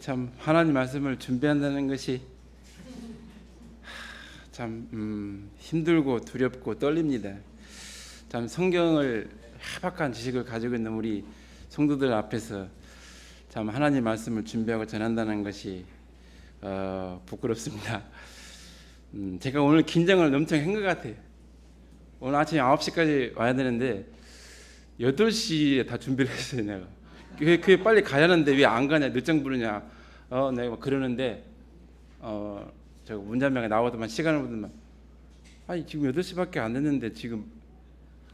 참 하나님 말씀을 준비한다는 것이 참 힘들고 두렵고 떨립니다. 참 성경을 해박한 지식을 가지고 있는 우리 성도들 앞에서 참 하나님 말씀을 준비하고 전한다는 것이 부끄럽습니다. 제가 오늘 긴장을 엄청 한 것 같아요. 오늘 아침 9시까지 와야 되는데 8시에 다 준비를 했어요. 내가 교회 빨리 가야 하는데 왜 안 가냐, 늦장 부르냐 내가 막 그러는데 저 문자명에 나오더만 시간을 보더만 아니 지금 8시밖에 안 됐는데 지금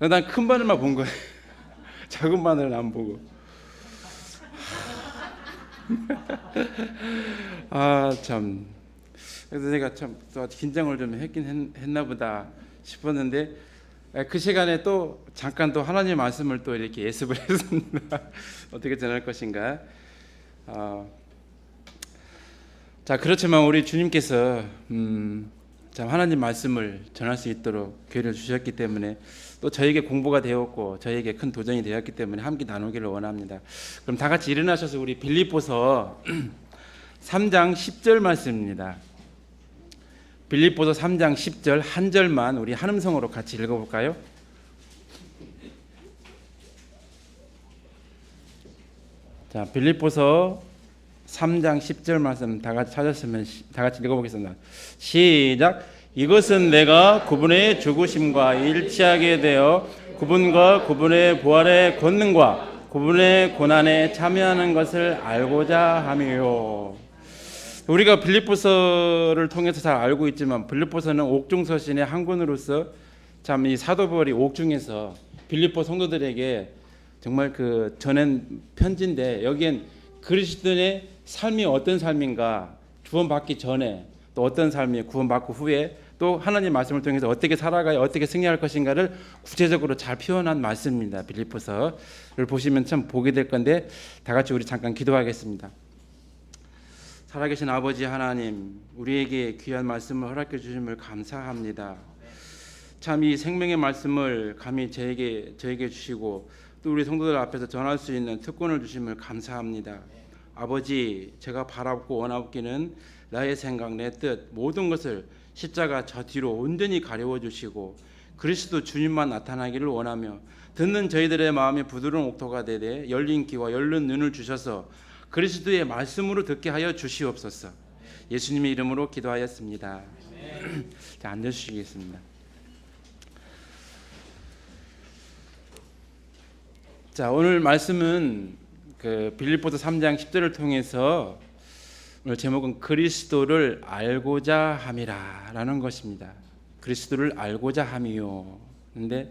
난 큰 바늘만 본 거예요. 작은 바늘은 안 보고 참 그래서 제가 참 또 긴장을 좀 했긴 했나 보다 싶었는데 그 시간에 또 잠깐 또 하나님 말씀을 또 이렇게 예습을 했습니다. 어떻게 전할 것인가. 자, 그렇지만 우리 주님께서 참 하나님 말씀을 전할 수 있도록 기회를 주셨기 때문에 또 저에게 공부가 되었고 저에게 큰 도전이 되었기 때문에 함께 나누기를 원합니다. 그럼 다 같이 일어나셔서 우리 빌립보서 3장 10절 말씀입니다. 빌립보서 3장 10절 한 절만 우리 한 음성으로 같이 읽어볼까요? 자, 빌립보서 3장 10절 말씀 다 같이 찾았으면 다 같이 읽어보겠습니다. 시작. 이것은 내가 그분의 죽으심과 일치하게 되어 그분과 그분의 부활의 권능과 그분의 고난에 참여하는 것을 알고자 함이요. 우리가 빌립보서를 통해서 잘 알고 있지만 빌립보서는 옥중서신의 한 권으로서 참 이 사도 바울이 옥중에서 빌립보 성도들에게 정말 그 전한 편지인데 여기엔 그리스도인의 삶이 어떤 삶인가, 구원받기 전에 또 어떤 삶이 구원받고 후에 또 하나님 말씀을 통해서 어떻게 살아가야 어떻게 승리할 것인가를 구체적으로 잘 표현한 말씀입니다. 빌립보서를 보시면 참 보게 될 건데 다 같이 우리 잠깐 기도하겠습니다. 살아계신 아버지 하나님, 우리에게 귀한 말씀을 허락해 주심을 감사합니다. 참 이 생명의 말씀을 감히 저에게 주시고 또 우리 성도들 앞에서 전할 수 있는 특권을 주심을 감사합니다. 아버지, 제가 바라고 원하기는 나의 생각, 내 뜻 모든 것을 십자가 저 뒤로 온전히 가려워 주시고 그리스도 주님만 나타나기를 원하며 듣는 저희들의 마음이 부드러운 옥토가 되되 열린 귀와 열린 눈을 주셔서 그리스도의 말씀으로 듣게 하여 주시옵소서. 예수님의 이름으로 기도하였습니다. 자, 앉으시겠습니다. 자, 오늘 말씀은 그 빌립보서 3장 10절을 통해서 오늘 제목은 그리스도를 알고자 함이라라는 것입니다. 그리스도를 알고자 함이요. 근데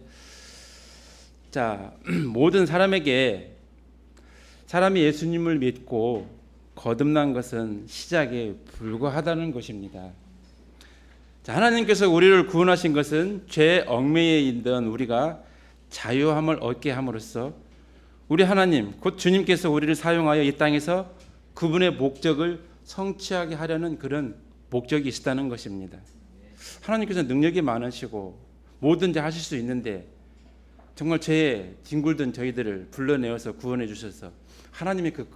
자, 모든 사람에게 사람이 예수님을 믿고 거듭난 것은 시작에 불과하다는 것입니다. 자, 하나님께서 우리를 구원하신 것은 죄 얽매여 있던 우리가 자유함을 얻게 함으로써 우리 하나님 곧 주님께서 우리를 사용하여 이 땅에서 그분의 목적을 성취하게 하려는 그런 목적이 있다는 것입니다. 하나님께서 능력이 많으시고 뭐든지 하실 수 있는데 정말 죄에 뒹굴던 저희들을 불러내어서 구원해 주셔서 하나님의 그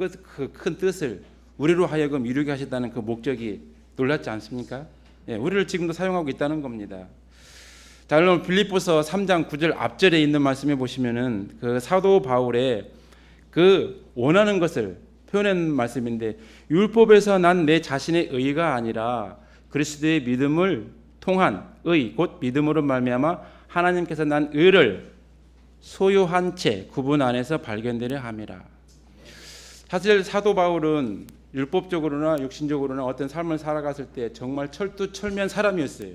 큰 뜻을 우리로 하여금 이루게 하셨다는 그 목적이 놀랍지 않습니까? 예, 우리를 지금도 사용하고 있다는 겁니다. 자, 여러분 빌립보서 3장 9절 앞절에 있는 말씀에 보시면은 그 사도 바울의 그 원하는 것을 표현한 말씀인데 율법에서 난 내 자신의 의가 아니라 그리스도의 믿음을 통한 의 곧 믿음으로 말미암아 하나님께서 난 의를 소유한 채 구분 안에서 발견되려 함이라. 사실 사도 바울은 율법적으로나 육신적으로나 어떤 삶을 살아갔을 때 정말 철두철미한 사람이었어요.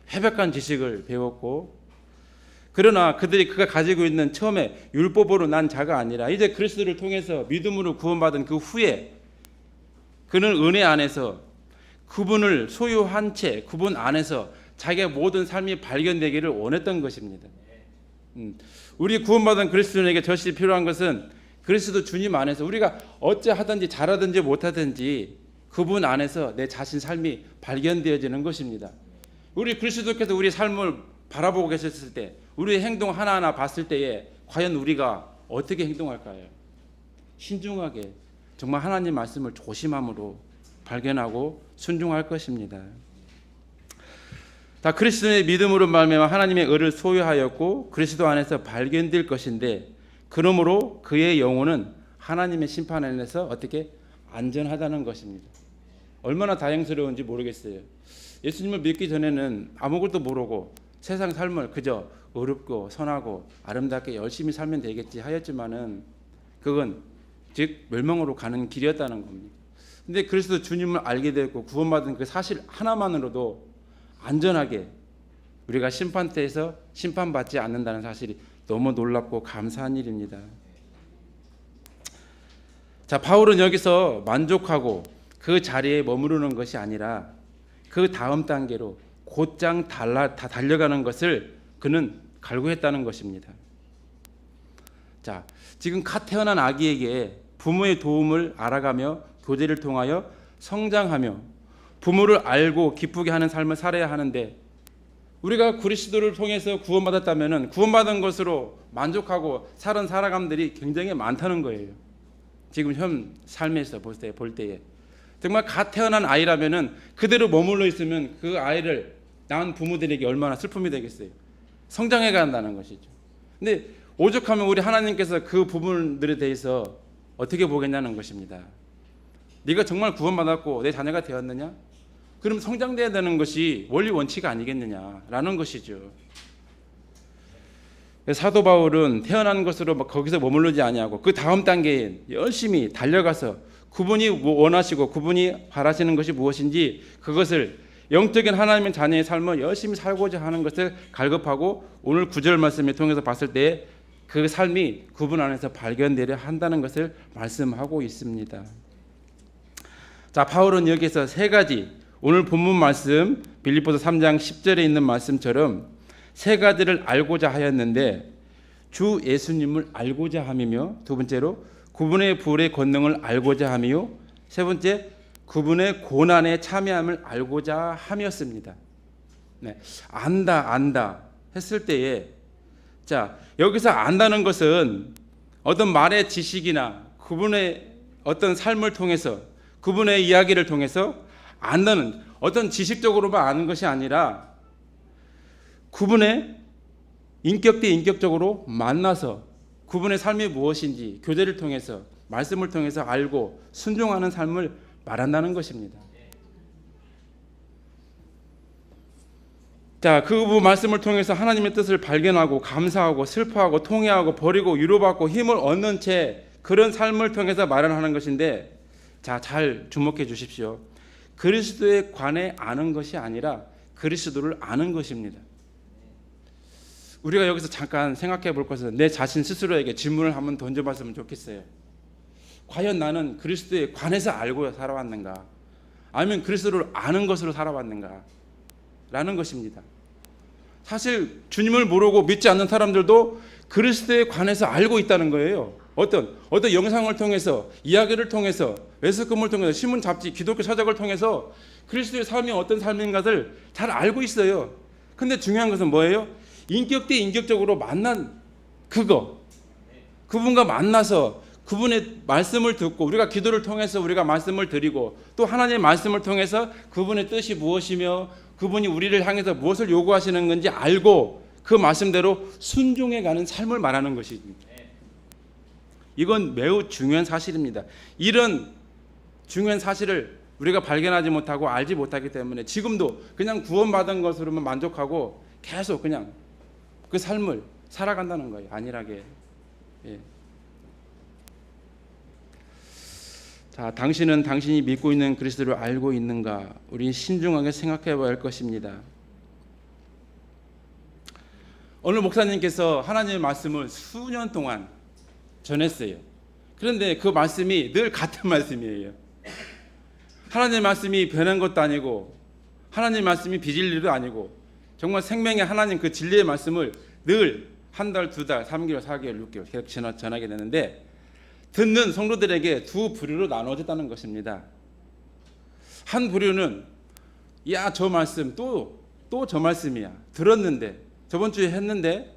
해박한 지식을 배웠고 그러나 그가 가지고 있는 처음에 율법으로 난 자가 아니라 이제 그리스도를 통해서 믿음으로 구원받은 그 후에 그는 은혜 안에서 그분을 소유한 채 그분 안에서 자기의 모든 삶이 발견되기를 원했던 것입니다. 우리 구원받은 그리스도인에게 절실히 필요한 것은 그리스도 주님 안에서 우리가 어찌 하든지 잘하든지 못하든지 그분 안에서 내 자신 삶이 발견되어지는 것입니다. 우리 그리스도께서 우리 삶을 바라보고 계셨을 때 우리의 행동 하나하나 봤을 때에 과연 우리가 어떻게 행동할까요? 신중하게 정말 하나님 말씀을 조심함으로 발견하고 순종할 것입니다. 다 그리스도의 믿음으로 말미암아 하나님의 의를 소유하였고 그리스도 안에서 발견될 것인데, 그러므로 그의 영혼은 하나님의 심판 안에서 어떻게 안전하다는 것입니다. 얼마나 다행스러운지 모르겠어요. 예수님을 믿기 전에는 아무것도 모르고 세상 삶을 그저 어렵고 선하고 아름답게 열심히 살면 되겠지 하였지만은 그건 즉 멸망으로 가는 길이었다는 겁니다. 근데 그리스도 주님을 알게 되었고 구원받은 그 사실 하나만으로도 안전하게 우리가 심판대에서 심판받지 않는다는 사실이 너무 놀랍고 감사한 일입니다. 자, 바울은 여기서 만족하고 그 자리에 머무르는 것이 아니라 그 다음 단계로 곧장 달려가는 것을 그는 갈구했다는 것입니다. 자, 지금 갓 태어난 아기에게 부모의 도움을 알아가며 교제를 통하여 성장하며 부모를 알고 기쁘게 하는 삶을 살아야 하는데, 우리가 그리스도를 통해서 구원받았다면 구원받은 것으로 만족하고 살아감들이 굉장히 많다는 거예요. 지금 현 삶에서 볼 때에 정말 갓 태어난 아이라면은 그대로 머물러 있으면 그 아이를 낳은 부모들에게 얼마나 슬픔이 되겠어요. 성장해 간다는 것이죠. 근데 오죽하면 우리 하나님께서 그 부분들에 대해서 어떻게 보겠냐는 것입니다. 네가 정말 구원받았고 내 자녀가 되었느냐? 그럼 성장돼야 되는 것이 원리 원칙이 아니겠느냐라는 것이죠. 사도 바울은 태어난 것으로 거기서 머무르지 아니하고 그 다음 단계에 열심히 달려가서 그분이 원하시고 그분이 바라시는 것이 무엇인지 그것을 영적인 하나님의 자녀의 삶을 열심히 살고자 하는 것을 갈급하고, 오늘 9절 말씀을 통해서 봤을 때 그 삶이 그분 안에서 발견되려 한다는 것을 말씀하고 있습니다. 자, 바울은 여기서 세 가지, 오늘 본문 말씀 빌립보서 3장 10절에 있는 말씀처럼 세 가지를 알고자 하였는데, 주 예수님을 알고자 함이며, 두 번째로 그분의 부활의 권능을 알고자 함이요, 세 번째 그분의 고난에 참여함을 알고자 함이었습니다. 네, 안다 했을 때에, 자, 여기서 안다는 것은 어떤 말의 지식이나 그분의 어떤 삶을 통해서 그분의 이야기를 통해서 안다는 어떤 지식적으로만 아는 것이 아니라 그분의 인격 대 인격적으로 만나서 그분의 삶이 무엇인지 교제를 통해서 말씀을 통해서 알고 순종하는 삶을 말한다는 것입니다. 자, 그 말씀을 통해서 하나님의 뜻을 발견하고 감사하고 슬퍼하고 통회하고 버리고 위로받고 힘을 얻는 채 그런 삶을 통해서 마련하는 것인데, 자, 잘 주목해 주십시오. 그리스도에 관해 아는 것이 아니라 그리스도를 아는 것입니다. 우리가 여기서 잠깐 생각해 볼 것은 내 자신 스스로에게 질문을 한번 던져봤으면 좋겠어요. 과연 나는 그리스도에 관해서 알고 살아왔는가? 아니면 그리스도를 아는 것으로 살아왔는가? 라는 것입니다. 사실 주님을 모르고 믿지 않는 사람들도 그리스도에 관해서 알고 있다는 거예요. 어떤 영상을 통해서, 이야기를 통해서, 외석금을 통해서, 신문 잡지, 기독교 서적을 통해서 그리스도의 삶이 어떤 삶인 것을 잘 알고 있어요. 근데 중요한 것은 뭐예요? 인격 대 인격적으로 만난 그분과 만나서 그분의 말씀을 듣고, 우리가 기도를 통해서 우리가 말씀을 드리고, 또 하나님의 말씀을 통해서 그분의 뜻이 무엇이며 그분이 우리를 향해서 무엇을 요구하시는 건지 알고 그 말씀대로 순종해가는 삶을 말하는 것입니다. 이건 매우 중요한 사실입니다. 이런 중요한 사실을 우리가 발견하지 못하고 알지 못하기 때문에 지금도 그냥 구원받은 것으로만 만족하고 계속 그냥 그 삶을 살아간다는 거예요. 안일하게. 예. 자, 당신은 당신이 믿고 있는 그리스도를 알고 있는가? 우리 신중하게 생각해 봐야 할 것입니다. 오늘 목사님께서 하나님의 말씀을 수년 동안 전했어요. 그런데 그 말씀이 늘 같은 말씀이에요. 하나님의 말씀이 변한 것도 아니고 하나님의 말씀이 빚을 일도 아니고 정말 생명의 하나님 그 진리의 말씀을 늘 한 달, 두 달, 3개월, 4개월, 6개월 계속 전하게 되는데, 듣는 성도들에게 두 부류로 나눠졌다는 것입니다. 한 부류는 야, 저 말씀 또 저 말씀이야. 들었는데 저번 주에 했는데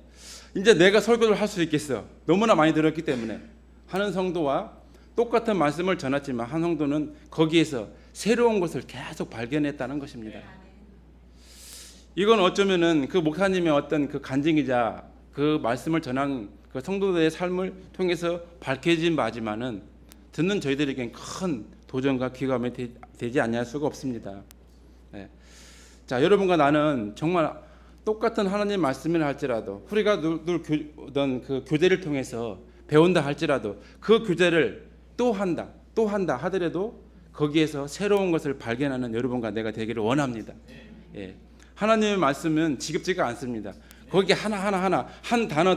이제 내가 설교를 할 수 있겠어. 너무나 많이 들었기 때문에 하는 성도와, 똑같은 말씀을 전했지만 한 성도는 거기에서 새로운 것을 계속 발견했다는 것입니다. 이건 어쩌면은 그 목사님의 어떤 그 간증이자 그 말씀을 전한 그 성도들의 삶을 통해서 밝혀진 바지만은 듣는 저희들에겐 큰 도전과 귀감이 되지 않을 수가 없습니다. 네. 자, 여러분과 나는 정말 똑같은 하나님 말씀을 할지라도 우리가 늘 어떤 그 교대를 통해서 배운다 할지라도 그 교대를 또 한다 하더라도 거기에서 새로운 것을 발견하는 여러분과 내가 되기를 원합니다. 예. 하나님의 말씀은 지겹지가 않습니다. 거기 하나 한 단어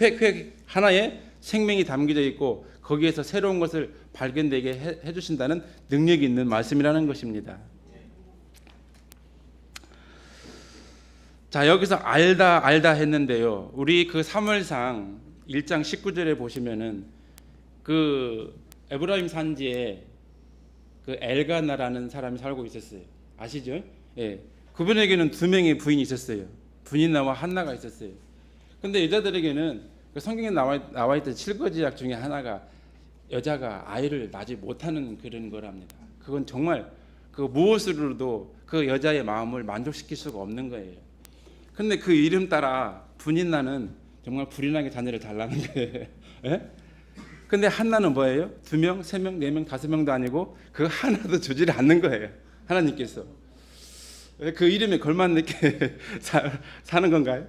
획 하나에 생명이 담겨져 있고 거기에서 새로운 것을 발견되게 해주신다는 능력이 있는 말씀이라는 것입니다. 자, 여기서 알다 했는데요. 우리 그 사무엘상 1장 19절에 보시면은 그 에브라임 산지에 그 엘가나라는 사람이 살고 있었어요. 아시죠? 예. 그분에게는 2명의 부인이 있었어요. 분인나와 한나가 있었어요. 근데 여자들에게는 그 성경에 나와 있던 7가지약 중에 하나가 여자가 아이를 낳지 못하는 그런 거랍니다. 그건 정말 그 무엇으로도 그 여자의 마음을 만족시킬 수가 없는 거예요. 근데 그 이름 따라 분인나는 정말 불인하게 자녀를 달라는 거예요. 예? 근데 한나는 뭐예요? 2명, 3명, 4명, 5명도 아니고 그 하나도 주지를 않는 거예요. 하나님께서. 그 이름에 걸맞게 사는 건가요?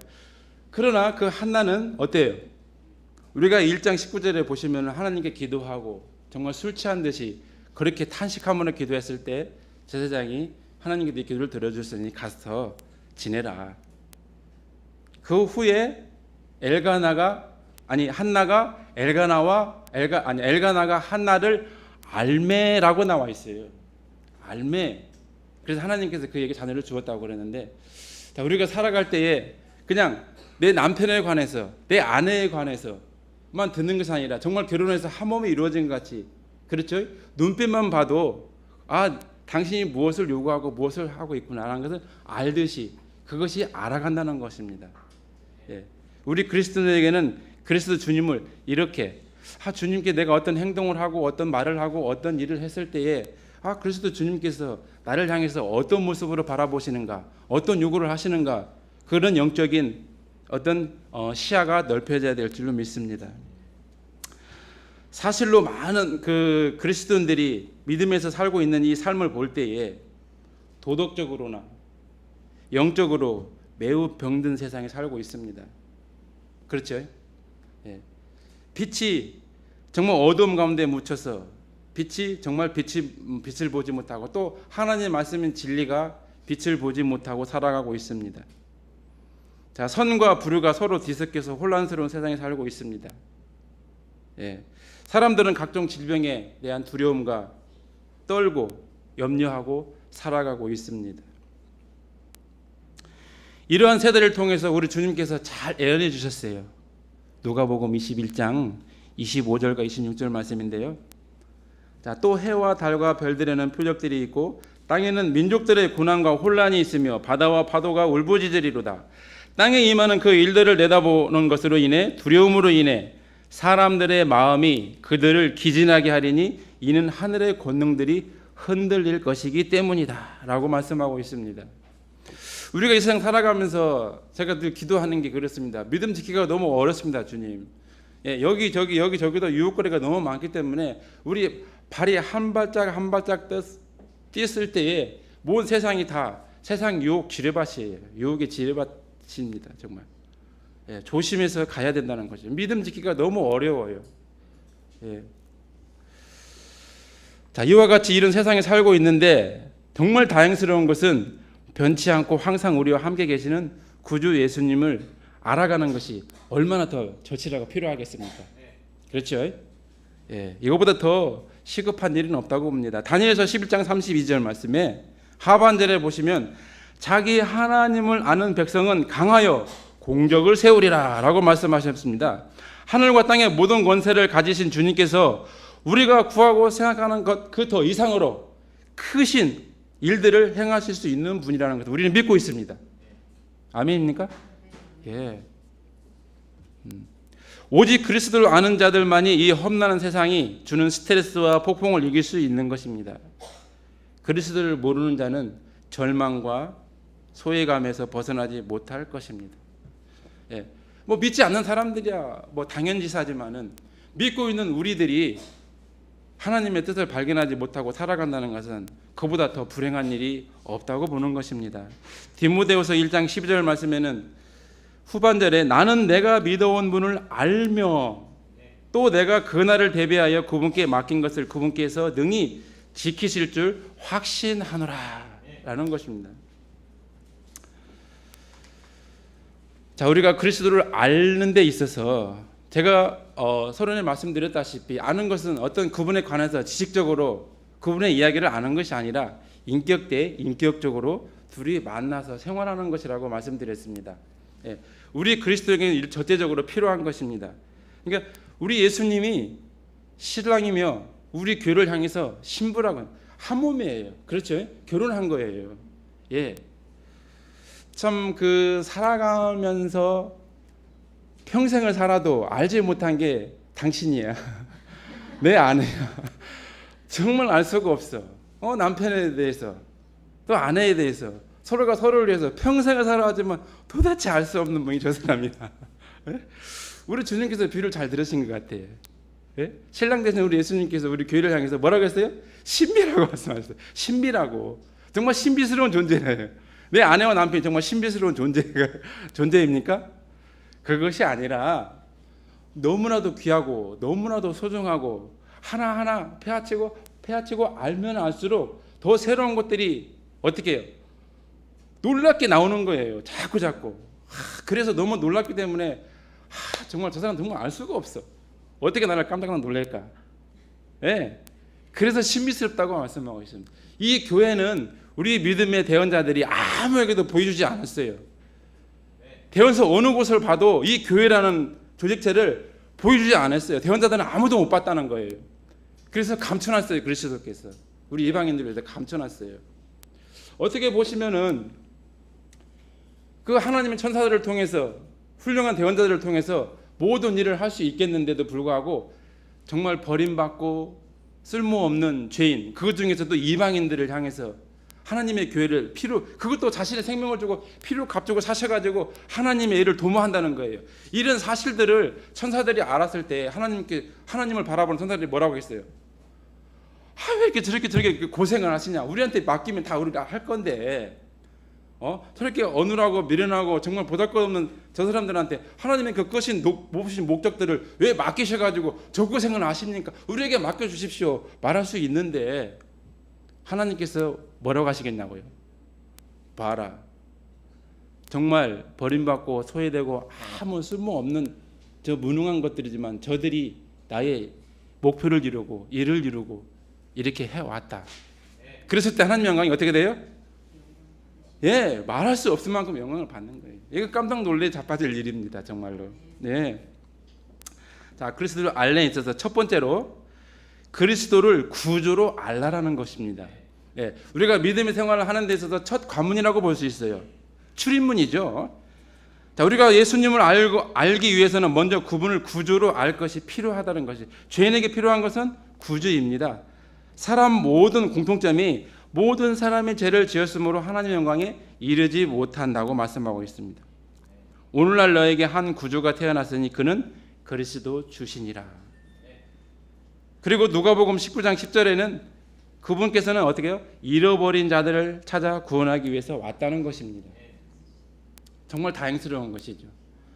그러나 그 한나는 어때요? 우리가 1장 19절에 보시면 하나님께 기도하고 정말 술 취한 듯이 그렇게 탄식하면서 기도했을 때 제사장이 하나님께 네 기도를 들어줬으니 가서 지내라. 그 후에 한나가 엘가나가 한나를 알매라고 나와 있어요. 알매. 그래서 하나님께서 그에게 자녀를 주었다고 그랬는데, 자, 우리가 살아갈 때에 그냥 내 남편에 관해서 내 아내에 관해서만 듣는 것이 아니라 정말 결혼해서 한 몸이 이루어진 것 같이, 그렇죠? 눈빛만 봐도 당신이 무엇을 요구하고 무엇을 하고 있구나라는 것을 알듯이 그것이 알아간다는 것입니다. 예. 우리 그리스도인에게는 그리스도 주님을 이렇게 주님께 내가 어떤 행동을 하고 어떤 말을 하고 어떤 일을 했을 때에 그리스도 주님께서 나를 향해서 어떤 모습으로 바라보시는가, 어떤 요구를 하시는가, 그런 영적인 어떤 시야가 넓혀져야 될 줄로 믿습니다. 사실로 많은 그 그리스도인들이 믿음에서 살고 있는 이 삶을 볼 때에 도덕적으로나 영적으로 매우 병든 세상에 살고 있습니다. 그렇죠? 예. 빛이 정말 어두움 가운데 묻혀서 빛이 정말 빛을 보지 못하고 또 하나님의 말씀인 진리가 빛을 보지 못하고 살아가고 있습니다. 자, 선과 불의가 서로 뒤섞여서 혼란스러운 세상에 살고 있습니다. 예. 사람들은 각종 질병에 대한 두려움과 떨고 염려하고 살아가고 있습니다. 이러한 세대를 통해서 우리 주님께서 잘 예언해 주셨어요. 누가복음 21장 25절과 26절 말씀인데요. 자, 또 해와 달과 별들에는 표적들이 있고 땅에는 민족들의 고난과 혼란이 있으며 바다와 파도가 울부짖으리로다. 땅에 임하는 그 일들을 내다보는 것으로 인해 두려움으로 인해 사람들의 마음이 그들을 기진하게 하리니 이는 하늘의 권능들이 흔들릴 것이기 때문이다 라고 말씀하고 있습니다. 우리가 이 세상 살아가면서 제가 늘 기도하는 게 그렇습니다. 믿음 지키기가 너무 어렵습니다. 주님, 예, 여기저기도 유혹거리가 너무 많기 때문에 우리 발이 한 발짝 뛰었을 때에 모든 세상이 다 세상 유혹 지뢰밭이에요. 유혹의 지뢰밭입니다. 정말. 예, 조심해서 가야 된다는 거죠. 믿음 지키기가 너무 어려워요. 예. 자, 이와 같이 이런 세상에 살고 있는데 정말 다행스러운 것은 변치 않고 항상 우리와 함께 계시는 구주 예수님을 알아가는 것이 얼마나 더 절실하고 필요하겠습니까? 그렇죠? 예, 이거보다 더 시급한 일은 없다고 봅니다. 다니엘서 11장 32절 말씀에 하반절에 보시면 자기 하나님을 아는 백성은 강하여 공적을 세우리라 라고 말씀하셨습니다. 하늘과 땅의 모든 권세를 가지신 주님께서 우리가 구하고 생각하는 것 그 더 이상으로 크신 일들을 행하실 수 있는 분이라는 것을 우리는 믿고 있습니다. 아멘입니까? 예. 오직 그리스도를 아는 자들만이 이 험난한 세상이 주는 스트레스와 폭풍을 이길 수 있는 것입니다. 그리스도를 모르는 자는 절망과 소외감에서 벗어나지 못할 것입니다. 예, 뭐 믿지 않는 사람들이야 뭐 당연지사지만은 믿고 있는 우리들이 하나님의 뜻을 발견하지 못하고 살아간다는 것은 그보다 더 불행한 일이 없다고 보는 것입니다. 디모데후서 1장 12절 말씀에는 후반절에 나는 내가 믿어온 분을 알며 또 내가 그날을 대비하여 그분께 맡긴 것을 그분께서 능히 지키실 줄 확신하노라 라는 것입니다. 자, 우리가 그리스도를 아는 데 있어서 제가 서론에 말씀드렸다시피 아는 것은 어떤 그분에 관해서 지식적으로 그분의 이야기를 아는 것이 아니라 인격 대 인격적으로 둘이 만나서 생활하는 것이라고 말씀드렸습니다. 예, 우리 그리스도에게는 절대적으로 필요한 것입니다. 그러니까 우리 예수님이 신랑이며 우리 교회를 향해서 신부라고 한 몸이에요. 그렇죠? 결혼한 거예요. 예. 참 그 살아가면서 평생을 살아도 알지 못한 게 당신이야. 내 아내야. 정말 알 수가 없어. 남편에 대해서 또 아내에 대해서 서로가 서로를 위해서 평생을 살아왔지만 도대체 알 수 없는 분이 저 사람이야. 우리 주님께서 비유를 잘 들으신 것 같아요. 신랑 되신 우리 예수님께서 우리 교회를 향해서 뭐라고 했어요? 신비라고 말씀하셨어요. 신비라고. 정말 신비스러운 존재예요. 내 아내와 남편이 정말 신비스러운 존재입니까? 그것이 아니라 너무나도 귀하고 너무나도 소중하고 하나하나 패하치고 알면 알수록 더 새로운 것들이 어떻게 해요? 놀랍게 나오는 거예요. 자꾸. 그래서 너무 놀랍기 때문에 정말 저 사람 정말 알 수가 없어. 어떻게 나를 깜짝 놀랄까? 예. 그래서 신비스럽다고 말씀하고 있습니다. 이 교회는 우리 믿음의 대언자들이 아무에게도 보여주지 않았어요. 대언서 어느 곳을 봐도 이 교회라는 조직체를 보여주지 않았어요. 대언자들은 아무도 못 봤다는 거예요. 그래서 감춰놨어요. 그리스도께서 우리 이방인들을 위해서 감춰놨어요. 어떻게 보시면은 그 하나님의 천사들을 통해서 훌륭한 대언자들을 통해서 모든 일을 할 수 있겠는데도 불구하고 정말 버림받고 쓸모없는 죄인 그 중에서도 이방인들을 향해서 하나님의 교회를 그것도 자신의 생명을 주고 피로 값주고 사셔가지고 하나님의 일을 도모한다는 거예요. 이런 사실들을 천사들이 알았을 때 하나님을 바라보는 천사들이 뭐라고 했어요? 왜 이렇게 저렇게 고생을 하시냐? 우리한테 맡기면 다 우리가 할 건데 저렇게 어눌하고 미련하고 정말 보잘것없는 저 사람들한테 하나님의 그 모신 목적들을 왜 맡기셔가지고 저 고생을 하십니까? 우리에게 맡겨주십시오 말할 수 있는데 하나님께서 뭐라고 하시겠냐고요? 봐라, 정말 버림받고 소외되고 아무 쓸모없는 저 무능한 것들이지만 저들이 나의 목표를 이루고 일을 이루고 이렇게 해왔다. 그랬을 때 하나님 영광이 어떻게 돼요? 예, 말할 수 없을 만큼 영광을 받는 거예요. 이거 깜짝 놀래 자빠질 일입니다, 정말로. 네. 자, 그리스도를 알래 있어서 첫 번째로 그리스도를 구주로 알라라는 것입니다. 예, 우리가 믿음의 생활을 하는 데 있어서 첫 관문이라고 볼 수 있어요. 출입문이죠. 자, 우리가 예수님을 알기 위해서는 먼저 그분을 구주로 알 것이 필요하다는 것이, 죄인에게 필요한 것은 구주입니다. 사람 모든 공통점이 모든 사람의 죄를 지었으므로 하나님의 영광에 이르지 못한다고 말씀하고 있습니다. 오늘날 너에게 한 구주가 태어났으니 그는 그리스도 주시니라. 그리고 누가복음 19장 10절에는 그분께서는 어떻게 해요? 잃어버린 자들을 찾아 구원하기 위해서 왔다는 것입니다. 정말 다행스러운 것이죠.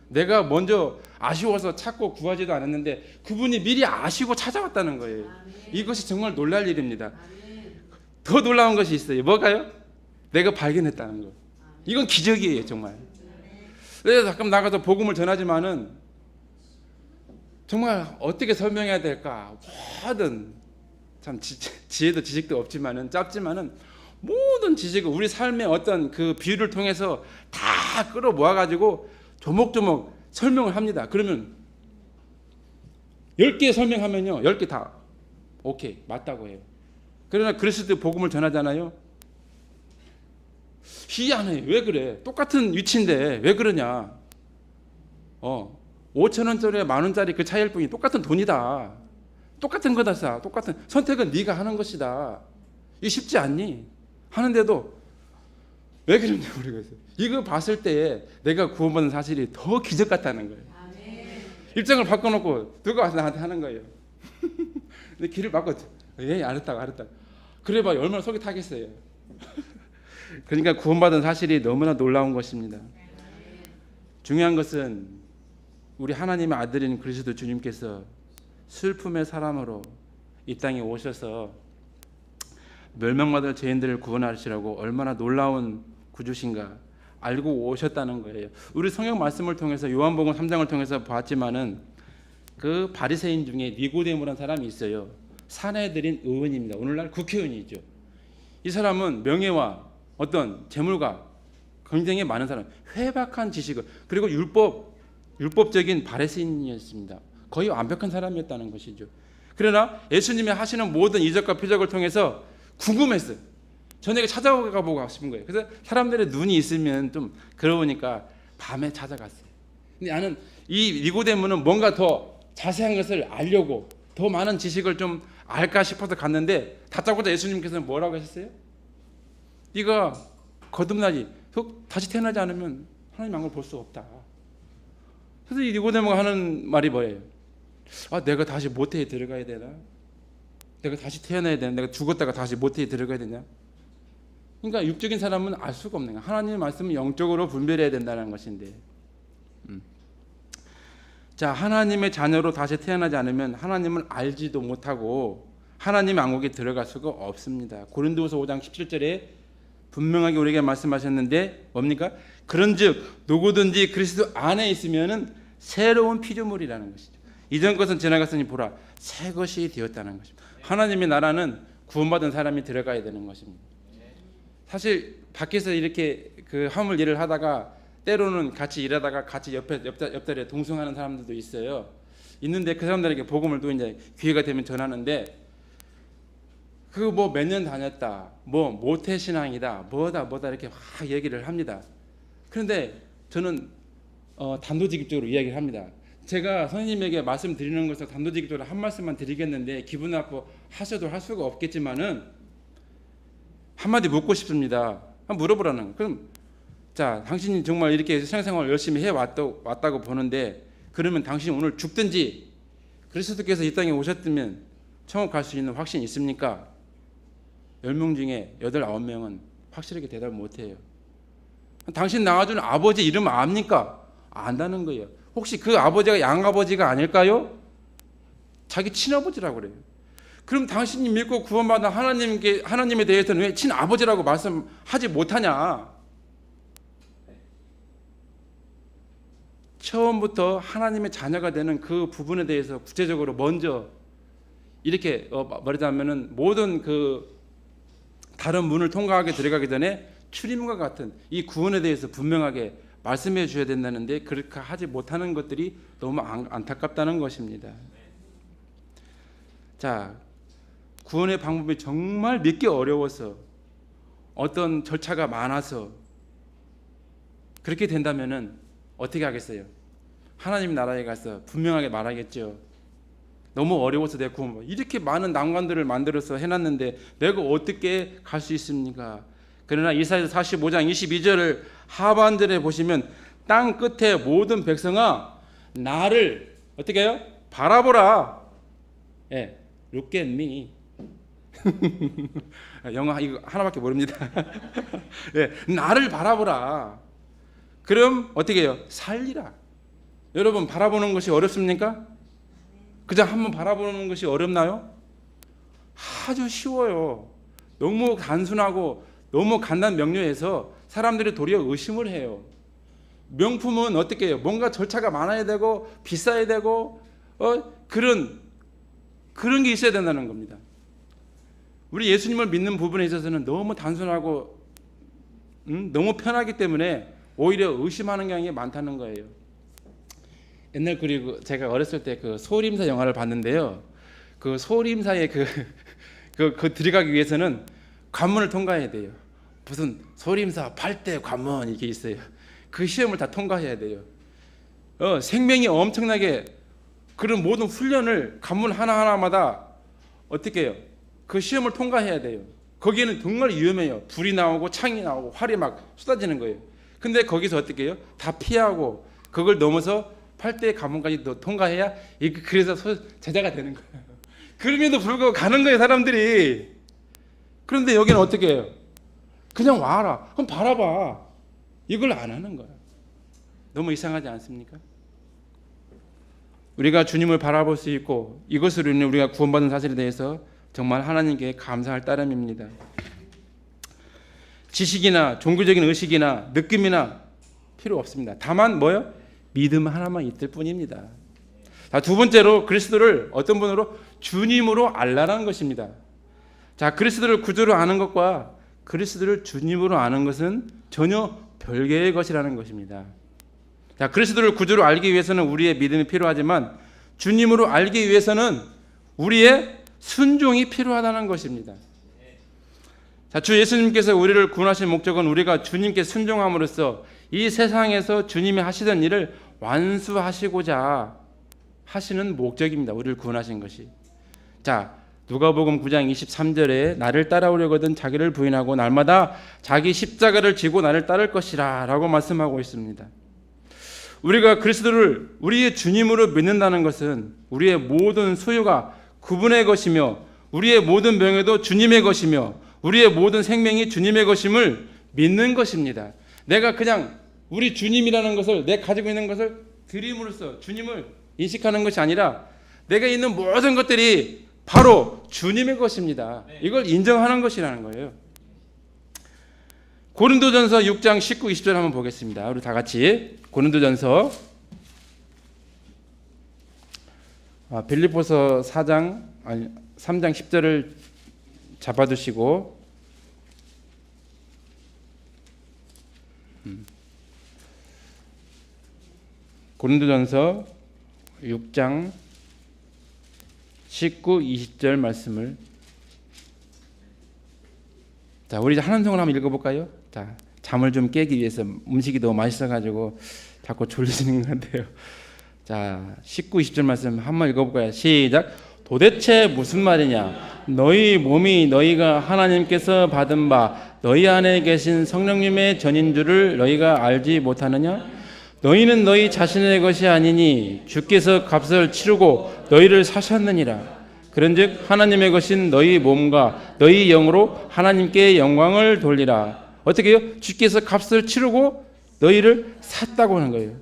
내가 먼저 아쉬워서 찾고 구하지도 않았는데 그분이 미리 아시고 찾아왔다는 거예요. 이것이 정말 놀랄 일입니다. 더 놀라운 것이 있어요. 뭐가요? 내가 발견했다는 거. 이건 기적이에요, 정말. 그래서 가끔 나가서 복음을 전하지만은 정말 어떻게 설명해야 될까? 모든 참 지혜도 지식도 없지만은 짧지만은 모든 지식을 우리 삶의 어떤 그 비유를 통해서 다 끌어모아 가지고 조목조목 설명을 합니다. 그러면 10개 설명하면요, 10개 다 오케이 맞다고 해요. 그러나 그리스도의 복음을 전하잖아요. 희한해. 왜 그래? 똑같은 위치인데 왜 그러냐? 5,000원짜리 10,000원짜리 그 차이일 뿐이 똑같은 돈이다. 똑같은 거다. 똑같은 선택은 네가 하는 것이다. 이게 쉽지 않니? 하는데도 왜 그런지 모르겠어요. 이거 봤을 때 내가 구원받은 사실이 더 기적 같다는 거예요. 입장을 바꿔놓고 누가 와서 나한테 하는 거예요. 근데 길을 바꿨죠. 알았다. 그래 봐 얼마나 속이 타겠어요. 그러니까 구원받은 사실이 너무나 놀라운 것입니다. 중요한 것은 우리 하나님의 아들인 그리스도 주님께서 슬픔의 사람으로 이 땅에 오셔서 멸망받을 죄인들을 구원하시라고 얼마나 놀라운 구주신가 알고 오셨다는 거예요. 우리 성경 말씀을 통해서 요한복음 3장을 통해서 봤지만은 그 바리새인 중에 니고데모라는 사람이 있어요. 사내들인 의원입니다. 오늘날 국회의원이죠. 이 사람은 명예와 어떤 재물과 굉장히 많은 사람, 회박한 지식을 그리고 율법적인 바리새인이었습니다. 거의 완벽한 사람이었다는 것이죠. 그러나 예수님이 하시는 모든 이적과 표적을 통해서 궁금했어요. 저녁에 찾아가 보고 싶은 거예요. 그래서 사람들의 눈이 있으면 좀 그러니까 밤에 찾아갔어요. 근데 나는 이 니고데모는 뭔가 더 자세한 것을 알려고 더 많은 지식을 좀 알까 싶어서 갔는데 다짜고짜 예수님께서는 뭐라고 하셨어요? 네가 거듭나지 다시 태어나지 않으면 하나님 왕국을 볼 수 없다. 그래서 이 니고데모가 하는 말이 뭐예요? 내가 다시 모태에 들어가야 되나? 내가 다시 태어나야 되나? 내가 죽었다가 다시 모태에 들어가야 되냐? 그러니까 육적인 사람은 알 수가 없는 거야. 하나님의 말씀은 영적으로 분별해야 된다는 것인데. 자, 하나님의 자녀로 다시 태어나지 않으면 하나님을 알지도 못하고 하나님의 왕국에 들어갈 수가 없습니다. 고린도후서 5장 17절에 분명하게 우리에게 말씀하셨는데 뭡니까? 그런즉 누구든지 그리스도 안에 있으면은 새로운 피조물이라는 것이죠. 이전 것은 지나갔으니 보라 새 것이 되었다는 것입니다. 하나님의 나라는 구원받은 사람이 들어가야 되는 것입니다. 사실 밖에서 이렇게 그 화물 일을 하다가 때로는 같이 일하다가 같이 옆자리에 동성하는 사람들도 있어요. 있는데 그 사람들에게 복음을 또 이제 기회가 되면 전하는데 그 뭐 몇 년 다녔다, 뭐 모태 신앙이다, 뭐다 이렇게 막 얘기를 합니다. 그런데 저는 단도직입적으로 이야기를 합니다. 제가 선생님에게 말씀드리는 것을 단도직입적으로 한 말씀만 드리겠는데 기분 나빠 하셔도 할 수가 없겠지만은 한마디 묻고 싶습니다. 한번 물어보라는 거예요. 그럼 자, 당신이 정말 이렇게 신앙생활을 열심히 해왔다고 보는데 그러면 당신이 오늘 죽든지 그리스도께서 이 땅에 오셨다면 천국 갈 수 있는 확신이 있습니까? 10명 중에 8, 9명은 확실하게 대답을 못해요. 당신 낳아준 아버지 이름 압니까? 안다는 거예요. 혹시 그 아버지가 양아버지가 아닐까요? 자기 친아버지라고 그래요. 그럼 당신이 믿고 구원받은 하나님에 대해서는 왜 친아버지라고 말씀하지 못하냐? 처음부터 하나님의 자녀가 되는 그 부분에 대해서 구체적으로 먼저 이렇게 말하자면은 모든 그 다른 문을 통과하게 들어가기 전에 출입문과 같은 이 구원에 대해서 분명하게 말씀해 주셔야 된다는데 그렇게 하지 못하는 것들이 너무 안타깝다는 것입니다. 자, 구원의 방법이 정말 믿기 어려워서 어떤 절차가 많아서 그렇게 된다면은 어떻게 하겠어요? 하나님 나라에 가서 분명하게 말하겠죠. 너무 어려워서 내가 구원 이렇게 많은 난관들을 만들어서 해놨는데 내가 어떻게 갈 수 있습니까? 그러나 이사야 45장 22절을 하반절에 보시면 땅 끝에 모든 백성아 나를 어떻게 해요? 바라보라. 예, look at me. 영어 이거 하나밖에 모릅니다. 예, 나를 바라보라. 그럼 어떻게 해요? 살리라. 여러분 바라보는 것이 어렵습니까? 그저 한번 바라보는 것이 어렵나요? 아주 쉬워요. 너무 단순하고 너무 간단 명료해서 사람들이 도리어 의심을 해요. 명품은 어떻게 해요? 뭔가 절차가 많아야 되고 비싸야 되고 그런 게 있어야 된다는 겁니다. 우리 예수님을 믿는 부분에 있어서는 너무 단순하고 너무 편하기 때문에 오히려 의심하는 경향이 많다는 거예요. 옛날 그리고 제가 어렸을 때 그 소림사 영화를 봤는데요. 그 소림사에 그 들어가기 위해서는 관문을 통과해야 돼요. 무슨 소림사 8대 관문 이렇게 있어요. 그 시험을 다 통과해야 돼요. 생명이 엄청나게 그런 모든 훈련을 관문 하나하나마다 어떻게 해요? 그 시험을 통과해야 돼요. 거기에는 정말 위험해요. 불이 나오고 창이 나오고 활이 막 쏟아지는 거예요. 근데 거기서 어떻게 해요? 다 피하고 그걸 넘어서 8대의 관문까지 통과해야 그래서 제자가 되는 거예요. 그럼에도 불구하고 가는 거예요, 사람들이. 그런데 여기는 어떻게 해요? 그냥 와라. 그럼 바라봐. 이걸 안 하는 거야. 너무 이상하지 않습니까? 우리가 주님을 바라볼 수 있고 이것으로 인해 우리가 구원받은 사실에 대해서 정말 하나님께 감사할 따름입니다. 지식이나 종교적인 의식이나 느낌이나 필요 없습니다. 다만 뭐요? 믿음 하나만 있을 뿐입니다. 자, 두 번째로 그리스도를 어떤 분으로? 주님으로 알라는 것입니다. 자, 그리스도를 구주로 아는 것과 그리스도를 주님으로 아는 것은 전혀 별개의 것이라는 것입니다. 자, 그리스도를 구주로 알기 위해서는 우리의 믿음이 필요하지만 주님으로 알기 위해서는 우리의 순종이 필요하다는 것입니다. 자, 주 예수님께서 우리를 구원하신 목적은 우리가 주님께 순종함으로써 이 세상에서 주님이 하시던 일을 완수하시고자 하시는 목적입니다. 우리를 구원하신 것이. 자, 누가복음 9장 23절에 나를 따라오려거든 자기를 부인하고 날마다 자기 십자가를 지고 나를 따를 것이라 라고 말씀하고 있습니다. 우리가 그리스도를 우리의 주님으로 믿는다는 것은 우리의 모든 소유가 그분의 것이며 우리의 모든 명예도 주님의 것이며 우리의 모든 생명이 주님의 것임을 믿는 것입니다. 내가 그냥 우리 주님이라는 것을 내 가지고 있는 것을 드림으로써 주님을 인식하는 것이 아니라 내가 있는 모든 것들이 바로 주님의 것입니다. 이걸 인정하는 것이라는 거예요. 고린도전서 6장 19, 20절 한번 보겠습니다. 우리 다 같이 고린도전서 빌립보서 3장 10절을 잡아두시고 고린도전서 6장 19, 20절 말씀을 자, 우리 한 음성으로 한번 읽어볼까요? 자, 잠을 좀 깨기 위해서 음식이 너무 맛있어가지고 자꾸 졸리시는 것 같아요. 자, 19, 20절 말씀 한번 읽어볼까요? 시작. 도대체 무슨 말이냐? 너희 몸이 너희가 하나님께서 받은 바 너희 안에 계신 성령님의 전인 줄을 너희가 알지 못하느냐? 너희는 너희 자신의 것이 아니니 주께서 값을 치르고 너희를 사셨느니라. 그런즉 하나님의 것인 너희 몸과 너희 영으로 하나님께 영광을 돌리라. 어떻게 해요? 주께서 값을 치르고 너희를 샀다고 하는 거예요.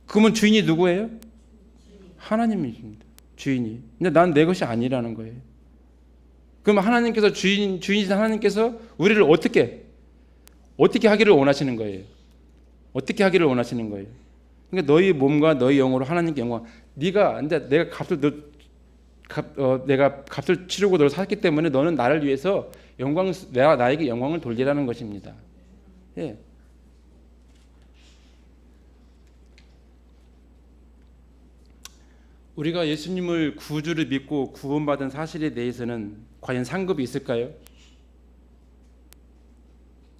그러면 주인이 누구예요? 하나님이십니다. 주인이. 근데 난 내 것이 아니라는 거예요. 그럼 하나님께서 주인이신 하나님께서 우리를 어떻게 하기를 원하시는 거예요? 어떻게 하기를 원하시는 거예요? 그러니까 너희 몸과 너희 영으로 하나님께 영광. 네가 이제 내가 값을 치르고 너를 샀기 때문에 너는 나를 위해서 나에게 영광을 돌리라는 것입니다. 예. 우리가 예수님을 구주를 믿고 구원받은 사실에 대해서는 과연 상급이 있을까요?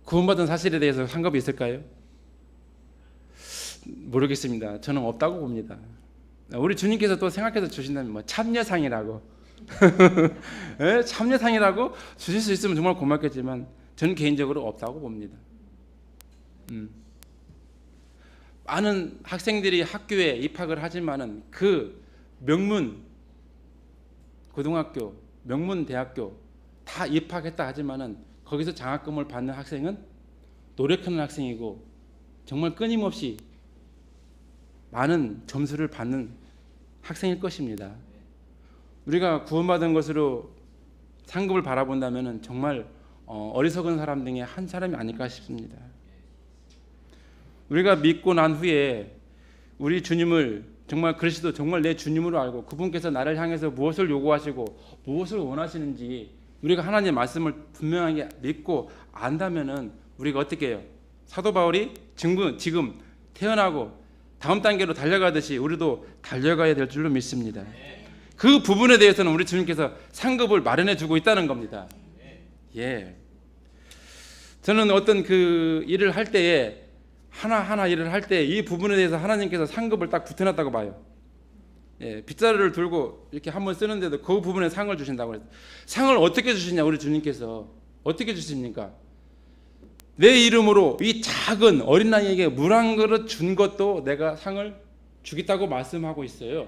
구원받은 사실에 대해서 상급이 있을까요? 모르겠습니다. 저는 없다고 봅니다. 우리 주님께서 또 생각해서 주신다면 뭐 참여상이라고 네? 참여상이라고 주실 수 있으면 정말 고맙겠지만 저는 개인적으로 없다고 봅니다. 많은 학생들이 학교에 입학을 하지만은 그 명문 고등학교, 명문 대학교 다 입학했다 하지만은 거기서 장학금을 받는 학생은 노력하는 학생이고 정말 끊임없이 많은 점수를 받는 학생일 것입니다. 우리가 구원받은 것으로 상급을 바라본다면 정말 어리석은 사람 중에 한 사람이 아닐까 싶습니다. 우리가 믿고 난 후에 우리 주님을 정말 그리스도 정말 내 주님으로 알고 그분께서 나를 향해서 무엇을 요구하시고 무엇을 원하시는지 우리가 하나님의 말씀을 분명하게 믿고 안다면은 우리가 어떻게 해요? 사도 바울이 지금 태어나고 다음 단계로 달려가듯이 우리도 달려가야 될 줄로 믿습니다. 그 부분에 대해서는 우리 주님께서 상급을 마련해 주고 있다는 겁니다. 예. 저는 어떤 그 일을 할 때에 하나하나 일을 할 때 이 부분에 대해서 하나님께서 상급을 딱 붙여놨다고 봐요. 예, 빗자루를 들고 이렇게 한번 쓰는데도 그 부분에 상을 주신다고 그랬어요. 상을 어떻게 주시냐 우리 주님께서 어떻게 주십니까? 내 이름으로 이 작은 어린아이에게 물 한 그릇 준 것도 내가 상을 주겠다고 말씀하고 있어요.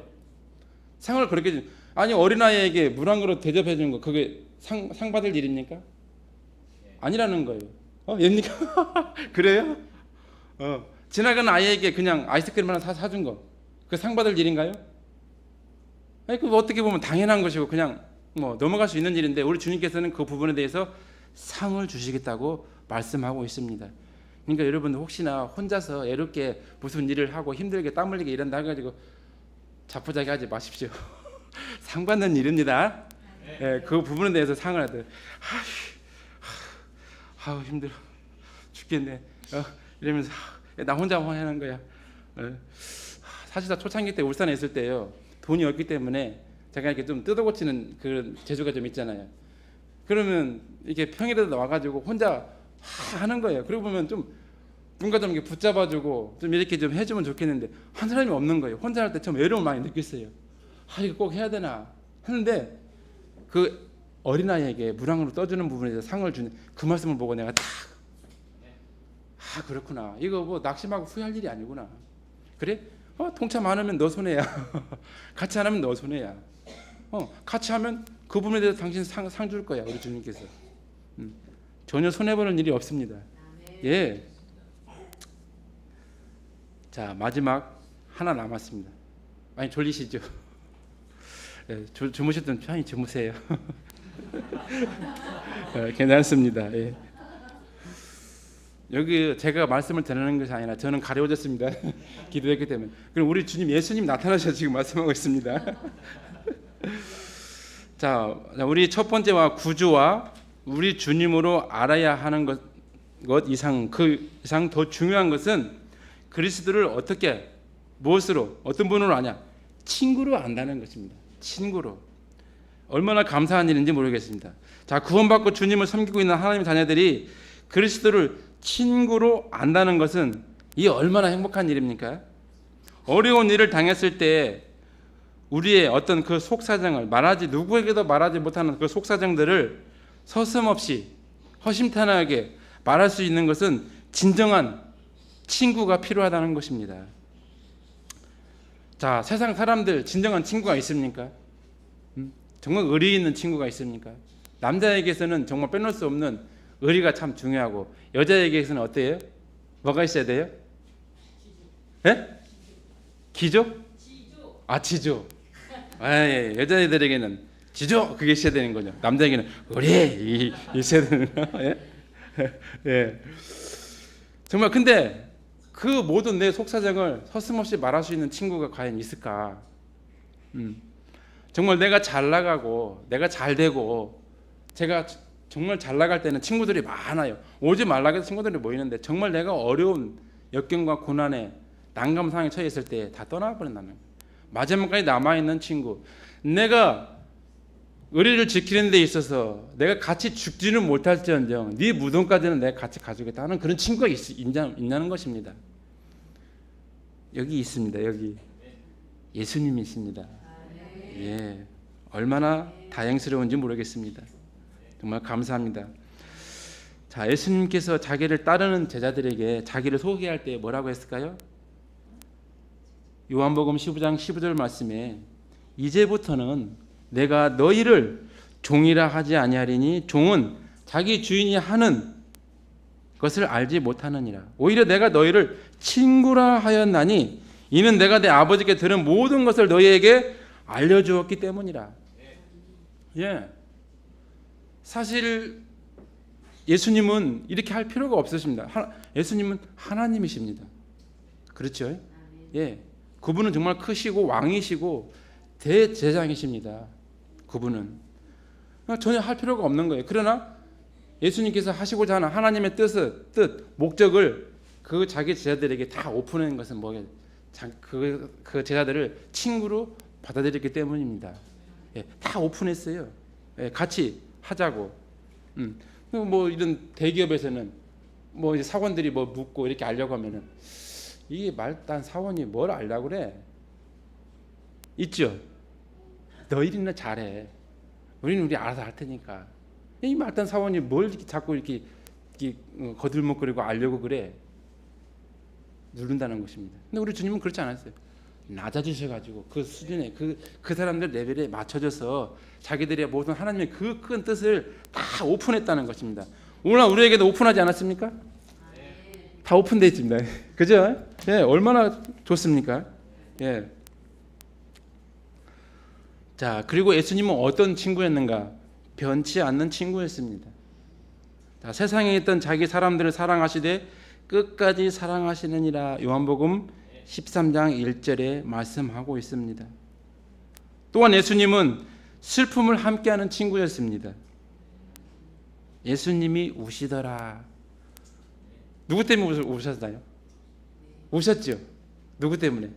상을 그렇게 아니 어린아이에게 물 한 그릇 대접해 주는 거 그게 상 받을 일입니까? 아니라는 거예요. 얘입니까? 그래요? 지나가는 아이에게 그냥 아이스크림 하나 사준 거 그 상 받을 일인가요? 아니 그 어떻게 보면 당연한 것이고 그냥 뭐 넘어갈 수 있는 일인데 우리 주님께서는 그 부분에 대해서 상을 주시겠다고 말씀하고 있습니다. 그러니까 여러분 혹시나 혼자서 애롭게 무슨 일을 하고 힘들게 땀 흘리게 일한다 해가지고 자포자기하지 마십시오. 상 받는 일입니다. 예, 그 부분에 대해서 상을 하되 아우 힘들어 죽겠네 이러면서 나 혼자 하는 거야. 사실 다 초창기 때 울산에 있을 때요 돈이 없기 때문에 제가 이렇게 좀 뜯어고치는 그런 재주가 좀 있잖아요. 그러면 이렇게 평일에 와가지고 혼자 하는 거예요. 그러고 보면 좀 누군가 좀 이렇게 붙잡아주고 좀 이렇게 좀 해주면 좋겠는데 한 사람이 없는 거예요. 혼자 할 때 참 외로움을 많이 느꼈어요. 이거 꼭 해야 되나 하는데 그 어린아이에게 물 한 그릇 떠주는 부분에 대해서 상을 주는 그 말씀을 보고 내가 딱 그렇구나. 이거 뭐 낙심하고 후회할 일이 아니구나. 그래? 동참 안 하면 너 손해야. 같이 안 하면 너 손해야. 같이 하면 그 부분에 대해서 당신 상 줄 거야. 우리 주님께서. 전혀 손해보는 일이 없습니다. 예. 자 마지막 하나 남았습니다. 아니 졸리시죠? 예, 주무셨던 편히 주무세요. 괜찮습니다. 예. 여기 제가 말씀을 드리는 것이 아니라 저는 가려워졌습니다. 기도했기 때문에. 그럼 우리 주님 예수님 나타나셔서 지금 말씀하고 있습니다. 자, 우리 첫 번째와 구주와 우리 주님으로 알아야 하는 것 이상 그 이상 더 중요한 것은 그리스도를 어떻게 무엇으로 어떤 분으로 아냐? 친구로 안다는 것입니다. 친구로. 얼마나 감사한 일인지 모르겠습니다. 자, 구원받고 주님을 섬기고 있는 하나님의 자녀들이 그리스도를 친구로 안다는 것은 이 얼마나 행복한 일입니까? 어려운 일을 당했을 때 우리의 어떤 그 속사정을 누구에게도 말하지 못하는 그 속사정들을 서슴없이 허심탄회하게 말할 수 있는 것은 진정한 친구가 필요하다는 것입니다. 자, 세상 사람들 진정한 친구가 있습니까? 정말 의리 있는 친구가 있습니까? 남자에게서는 정말 빼놓을 수 없는 의리가 참 중요하고 여자에게서는 어때요? 뭐가 있어야 돼요? 예? 기조? 지조. 예, 여자애들에게는 지조 그게 있어야 되는 거죠. 남자에게는 의리 있어야 되는 거. 예? 예. 정말 근데 그 모든 내 속사정을 서슴없이 말할 수 있는 친구가 과연 있을까? 정말 내가 잘 나가고 내가 잘 되고 제가 정말 잘 나갈 때는 친구들이 많아요. 오지 말라 해서 친구들이 모이는데 정말 내가 어려운 역경과 고난에 난감 상황에 처해 있을 때 다 떠나버린다는 거예요. 마지막까지 남아있는 친구. 내가 의리를 지키는 데 있어서 내가 같이 죽지는 못할지언정 네 무덤까지는 내가 같이 가주겠다 하는 그런 친구가 있냐는 것입니다. 여기 있습니다. 여기 예수님이십니다. 예, 얼마나 다행스러운지 모르겠습니다. 정말 감사합니다. 자, 예수님께서 자기를 따르는 제자들에게 자기를 소개할 때 뭐라고 했을까요? 요한복음 15장 15절 말씀에 이제부터는 내가 너희를 종이라 하지 아니하리니 종은 자기 주인이 하는 것을 알지 못하느니라. 오히려 내가 너희를 친구라 하였나니 이는 내가 내 아버지께 들은 모든 것을 너희에게 알려주었기 때문이라. 예. 사실 예수님은 이렇게 할 필요가 없으십니다. 예수님은 하나님이십니다. 그렇죠? 예. 그분은 정말 크시고 왕이시고 대제장이십니다. 그분은 전혀 할 필요가 없는 거예요. 그러나 예수님께서 하시고자 하는 하나님의 뜻, 목적을 그 자기 제자들에게 다 오픈한 것은 뭐예요? 그 제자들을 친구로 받아들였기 때문입니다. 예, 다 오픈했어요. 예, 같이 하자고. 뭐 이런 대기업에서는 뭐 이제 사원들이 뭐 묻고 이렇게 알려고 하면은 이 말단 사원이 뭘 알려고 그래? 있죠. 너희들은 잘해. 우리는 우리 알아서 할 테니까. 이 말단 사원이 뭘 이렇게 자꾸 이렇게 거들먹거리고 알려고 그래? 누른다는 것입니다. 근데 우리 주님은 그렇지 않았어요. 낮아지셔가지고 그 수준에 그 사람들 레벨에 맞춰져서 자기들의 모든 하나님의 그 큰 뜻을 다 오픈했다는 것입니다. 오늘 우리에게도 오픈하지 않았습니까? 다 오픈되어 있습니다. 그죠? 예, 얼마나 좋습니까? 예. 자, 그리고 예수님은 어떤 친구였는가? 변치 않는 친구였습니다. 자, 세상에 있던 자기 사람들을 사랑하시되 끝까지 사랑하시느니라 요한복음 13장 1절에 말씀하고 있습니다. 또한 예수님은 슬픔을 함께하는 친구였습니다. 예수님이 우시더라. 누구 때문에 우셨나요? 우셨죠? 누구 때문에?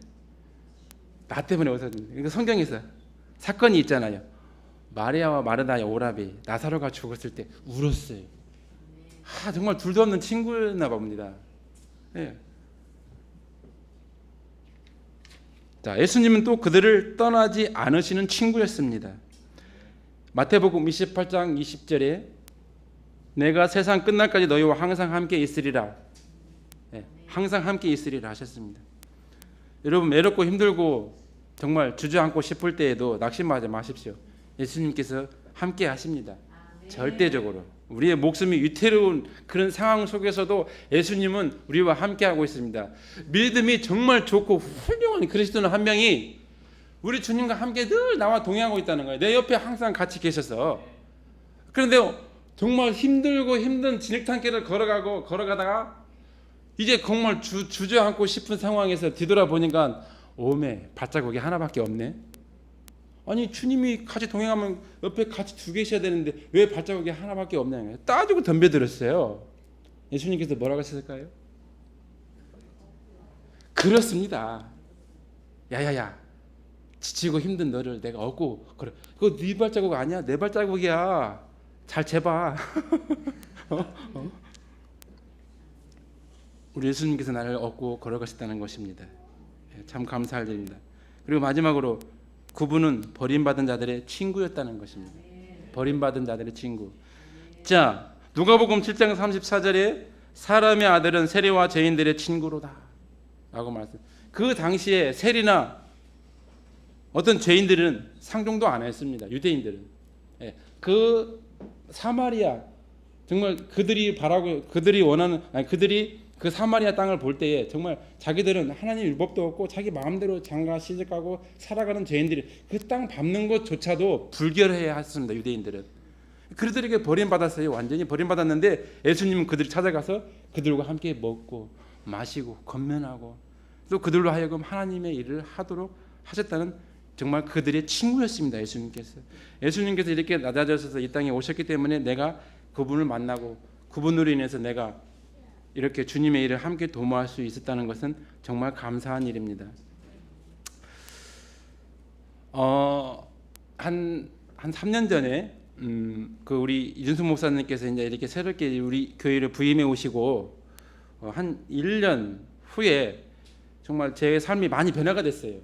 나 때문에 우셨는데. 그러니까 성경에서 사건이 있잖아요. 마리아와 마르다의 오라비 나사로가 죽었을 때 울었어요. 정말 둘도 없는 친구였나 봅니다. 예. 자, 예수님은 또 그들을 떠나지 않으시는 친구였습니다. 마태복음 28장 20절에 내가 세상 끝날까지 너희와 항상 함께 있으리라. 예, 항상 함께 있으리라 하셨습니다. 여러분 외롭고 힘들고 정말 주저앉고 싶을 때에도 낙심하지 마십시오. 예수님께서 함께 하십니다. 절대적으로. 우리의 목숨이 위태로운 그런 상황 속에서도 예수님은 우리와 함께하고 있습니다. 믿음이 정말 좋고 훌륭한 그리스도는 한 명이 우리 주님과 함께 늘 나와 동행하고 있다는 거예요. 내 옆에 항상 같이 계셔서. 그런데 정말 힘들고 힘든 진흙탕길을 걸어가다가 이제 정말 주저앉고 싶은 상황에서 뒤돌아보니까 오메 발자국이 하나밖에 없네. 아니 주님이 같이 동행하면 옆에 같이 두 계셔야 되는데 왜 발자국이 하나밖에 없냐는 거예요. 따지고 덤벼들었어요. 예수님께서 뭐라고 하셨을까요? 그렇습니다. 야야야 지치고 힘든 너를 내가 얻고 그래. 그거 네 발자국 아니야? 내 발자국이야. 잘 재봐. 우리 예수님께서 나를 얻고 걸어가셨다는 것입니다. 참 감사할 일입니다. 그리고 마지막으로 그분은 버림받은 자들의 친구였다는 것입니다. 버림받은 자들의 친구. 자, 누가복음 7장 34절에 사람의 아들은 세리와 죄인들의 친구로다 라고 말씀. 그 당시에 세리나 어떤 죄인들은 상종도 안 했습니다. 유대인들은. 그 사마리아 정말 그들이 바라고 그들이 원하는 그들이 그 사마리아 땅을 볼 때에 정말 자기들은 하나님 율법도 없고 자기 마음대로 장가 시집가고 살아가는 죄인들이 그 땅 밟는 것조차도 불결해야 했습니다. 유대인들은. 그들에게 버림받았어요. 완전히 버림받았는데 예수님은 그들이 찾아가서 그들과 함께 먹고 마시고 건면하고 또 그들로 하여금 하나님의 일을 하도록 하셨다는 정말 그들의 친구였습니다. 예수님께서 이렇게 낮아져서 이 땅에 오셨기 때문에 내가 그분을 만나고 그분으로 인해서 내가 이렇게 주님의 일을 함께 도모할 수 있었다는 것은 정말 감사한 일입니다. 한 3년 전에 그 우리 이준수 목사님께서 이제 이렇게 새롭게 우리 교회를 부임해 오시고 한 1년 후에 정말 제 삶이 많이 변화가 됐어요.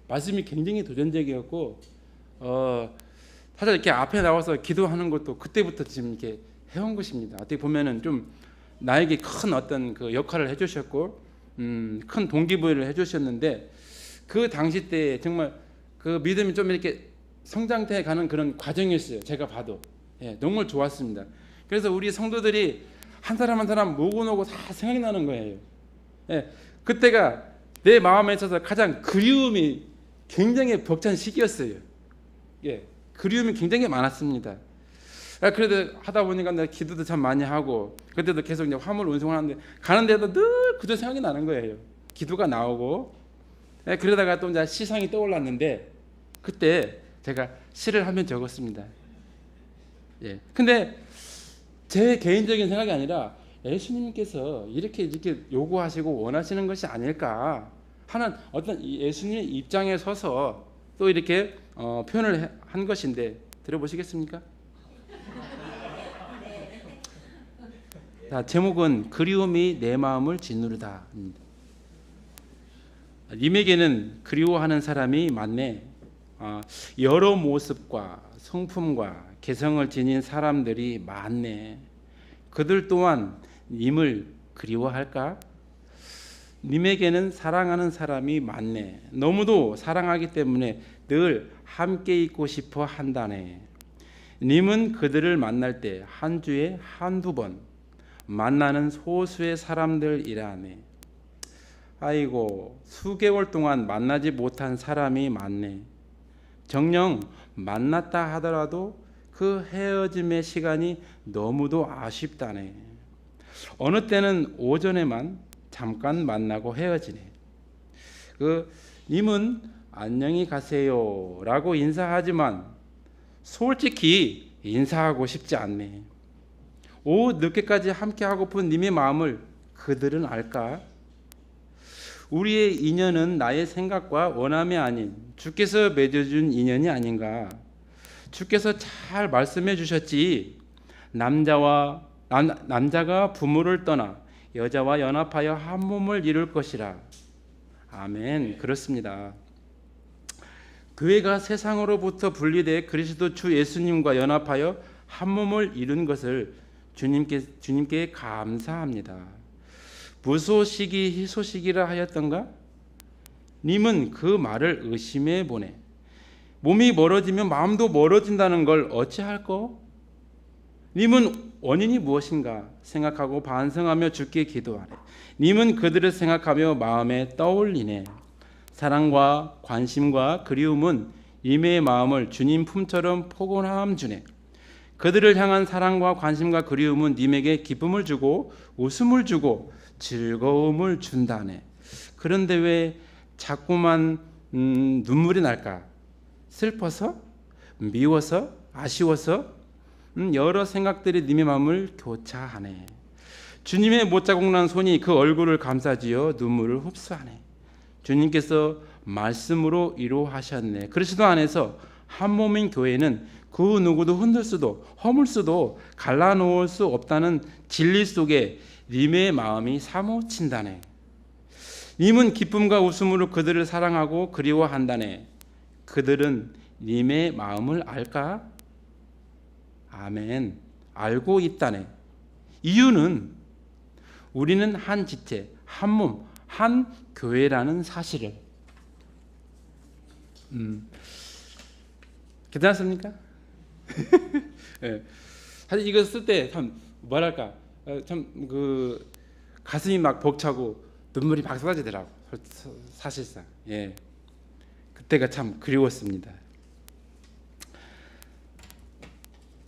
말씀이 굉장히 도전적이었고 사실 이렇게 앞에 나와서 기도하는 것도 그때부터 지금 이렇게 해온 것입니다. 어떻게 보면은 좀 나에게 큰 어떤 그 역할을 해주셨고 큰 동기부여를 해주셨는데 그 당시 때 정말 그 믿음이 좀 이렇게 성장해 가는 그런 과정이었어요. 제가 봐도 너무 좋았습니다. 그래서 우리 성도들이 한 사람 한 사람 모고노고 다 생각이 나는 거예요. 그때가 내 마음에 있어서 가장 그리움이 굉장히 벅찬 시기였어요. 그리움이 굉장히 많았습니다. 그래도 하다 보니까 내가 기도도 참 많이 하고 그때도 계속 이제 화물 운송을 하는데 가는 데도 늘 그저 생각이 나는 거예요. 기도가 나오고 그러다가 또 이제 시상이 떠올랐는데 그때 제가 시를 한 편 적었습니다. 근데 제 개인적인 생각이 아니라 예수님께서 이렇게 요구하시고 원하시는 것이 아닐까 하는 어떤 예수님의 입장에 서서 또 이렇게 표현을 한 것인데 들어보시겠습니까? 자, 제목은 그리움이 내 마음을 짓누르다. 님에게는 그리워하는 사람이 많네. 여러 모습과 성품과 개성을 지닌 사람들이 많네. 그들 또한 님을 그리워할까? 님에게는 사랑하는 사람이 많네. 너무도 사랑하기 때문에 늘 함께 있고 싶어 한다네. 님은 그들을 만날 때 한 주에 한두 번 만나는 소수의 사람들이라네. 아이고, 수개월 동안 만나지 못한 사람이 많네. 정녕 만났다 하더라도 그 헤어짐의 시간이 너무도 아쉽다네. 어느 때는 오전에만 잠깐 만나고 헤어지네. 님은 안녕히 가세요 라고 인사하지만 솔직히 인사하고 싶지 않네. 오후 늦게까지 함께 하고픈 님의 마음을 그들은 알까? 우리의 인연은 나의 생각과 원함이 아닌 주께서 맺어준 인연이 아닌가? 주께서 잘 말씀해 주셨지. 남자가 부모를 떠나 여자와 연합하여 한 몸을 이룰 것이라. 아멘. 그렇습니다. 교회가 세상으로부터 분리돼 그리스도 주 예수님과 연합하여 한 몸을 이룬 것을 주님께 감사합니다. 무소식이 희소식이라 하였던가? 님은 그 말을 의심해 보네. 몸이 멀어지면 마음도 멀어진다는 걸 어찌할꼬? 님은 원인이 무엇인가 생각하고 반성하며 주께 기도하래. 님은 그들을 생각하며 마음에 떠올리네. 사랑과 관심과 그리움은 님의 마음을 주님 품처럼 포근함 주네. 그들을 향한 사랑과 관심과 그리움은 님에게 기쁨을 주고 웃음을 주고 즐거움을 준다네. 그런데 왜 자꾸만 눈물이 날까? 슬퍼서? 미워서? 아쉬워서? 여러 생각들이 님의 마음을 교차하네. 주님의 못자국난 손이 그 얼굴을 감싸지어 눈물을 흡수하네. 주님께서 말씀으로 위로하셨네. 그리스도 안에서 한 몸인 교회는 그 누구도 흔들 수도 허물 수도 갈라놓을 수 없다는 진리 속에 님의 마음이 사무친다네. 님은 기쁨과 웃음으로 그들을 사랑하고 그리워한다네. 그들은 님의 마음을 알까? 아멘. 알고 있다네. 이유는 우리는 한 지체, 한 몸, 한 교회라는 사실을. 괜찮습니까? 네. 사실 이거 쓸 때 참 뭐랄까, 참 그 가슴이 막 벅차고 눈물이 막 쏟아지더라고. 사실상 예, 그때가 참 그리웠습니다.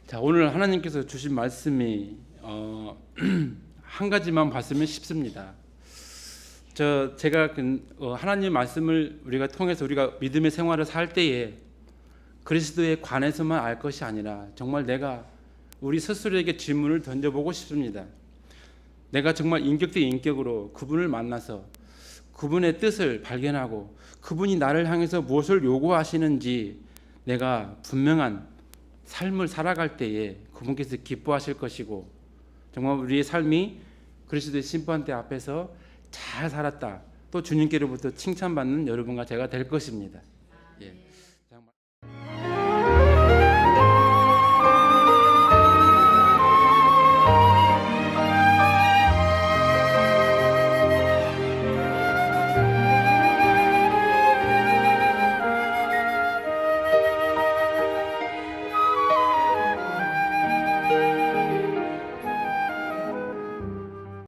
자, 오늘 하나님께서 주신 말씀이 한 가지만 봤으면 쉽습니다. 제가 하나님 말씀을 우리가 통해서 우리가 믿음의 생활을 살 때에 그리스도에 관해서만 알 것이 아니라 정말 내가 우리 스스로에게 질문을 던져보고 싶습니다. 내가 정말 인격 대 인격으로 그분을 만나서 그분의 뜻을 발견하고 그분이 나를 향해서 무엇을 요구하시는지 내가 분명한 삶을 살아갈 때에 그분께서 기뻐하실 것이고 정말 우리의 삶이 그리스도의 심판대 앞에서 잘 살았다 또 주님께로부터 칭찬받는 여러분과 제가 될 것입니다. 예.